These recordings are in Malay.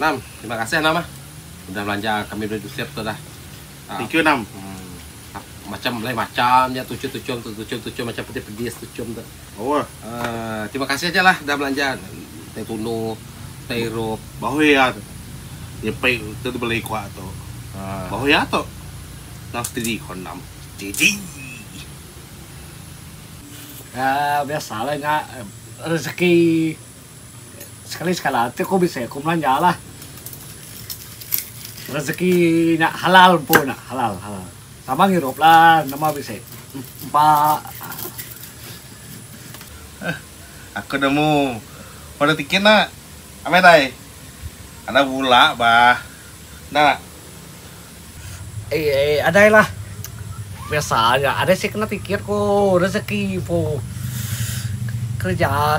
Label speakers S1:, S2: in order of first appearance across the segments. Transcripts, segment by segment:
S1: Nam, terima kasih Nam. Udah belanja kami udah siap tuh dah.
S2: Thank you Nam.
S1: Macam lain macamnya tucum macam pedis tucum tuh.
S2: Oh.
S1: Terima kasih aja lah udah belanja. Teh tunu, teh rup.
S2: Bahoy ya. Ya pay itu beli kuat tuh. Bahoy ya tuh. Nas tidi kon Nam. Tidi.
S3: Ya biasa lah nggak rezeki sekali hati kok bisa aku belanja lah rezekinya halal pun halal sama ngirup lah nama bisa pak
S2: Aku nemu pada tiket nak apa dai ada bula bah nah
S3: ada lah biasanya ada sih kena tiket kok rezeki po kerja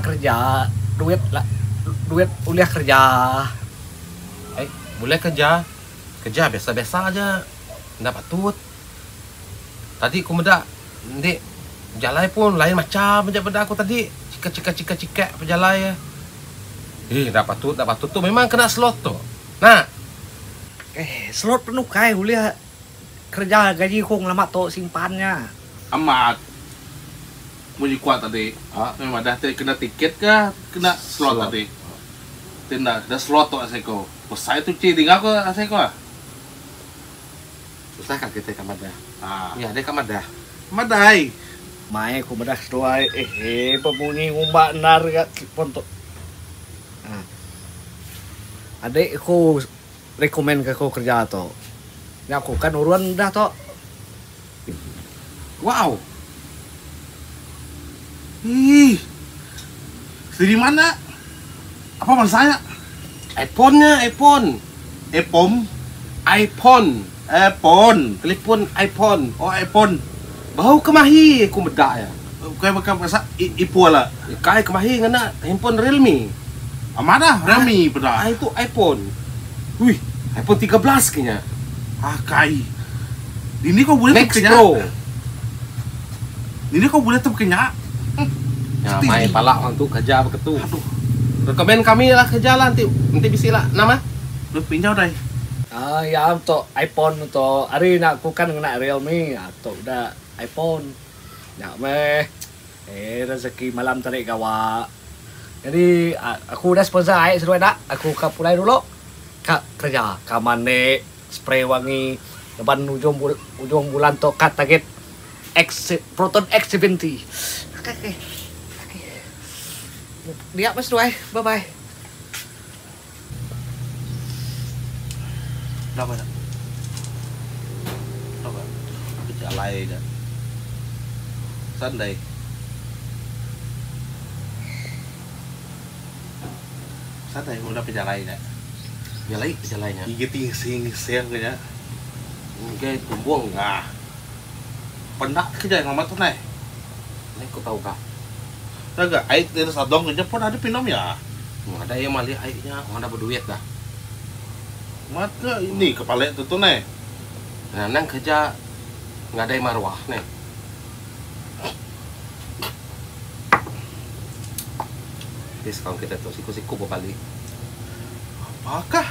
S3: duit kuliah kerja
S1: Boleh kerja biasa-biasa aja nggak patut. Tadi aku meda nanti jalai pun lain macam aja beda aku tadi cika pejalai ya. Nggak patut tuh memang kena slot tuh. Nah
S3: slot penuh kai kuliah kerja gaji kong lama tuh simpannya
S2: amat mau kuat tadi memang dah kena tiket kah kena slot tadi tidak ada slot tuh aseko saya tuh tinggal ke aseko
S1: susah kan kita kamar dah. Ya ada kamar dah.
S2: Madai
S3: Mae ko madah doai pemuni umbak nar gat pontok. Adek ko rekomen ke ko kerja to. Ya aku kan uruan dah to.
S1: Wow.
S2: Dari mana? Apa maksudnya?
S1: iPhone-nya
S2: iPhone.
S1: Telepon iPhone.
S2: Oh iPhone.
S1: Bau kemahi aku bedak ya.
S2: Kayak macam masa iPhone lah.
S1: Kai kemahi ngana handphone Realme.
S2: Mana? Realme bedak.
S1: Itu iPhone. Wih, iPhone 13 kayaknya.
S2: Kai. Ini kau boleh
S1: Max
S2: terkenya.
S1: Pro.
S2: Ini kau boleh terkenya.
S1: Ya, main palak untuk kerja begitu. Aduh. Rekomen kami lah kerja lah nanti bisa lah nama.
S2: Udah pinjau dah.
S3: Ya to iPhone to ari nak ku kan ngena Realme atau udah iPhone. Ya meh rezeki malam tarik gawa. Jadi aku udah sponsor air seru dak. Aku kapulai dulu. Kak kerja kamane spray wangi depan ujung bulan to kat target Proton X70. Oke. Dia mas doai. Bye bye.
S2: Apa? Jalai dah. Sunday. Sunday udah pejalai dah.
S1: Pejalainya.
S2: Gigi sing kayaknya.
S1: Kayak tumbung.
S2: Nah. Pendak kerja yang amat tuh nih.
S1: Ini kau tahu kah?
S2: Agak air dari sadong kerja pun ada pinam ya.
S1: Ada yang mali airnya, ada berduit dah.
S2: Maka ini kepala itu tuh nih.
S1: Nah, nang kerja nggak ada yang marwah nih. Diskon kita tuh siku-siku balik.
S2: Apakah?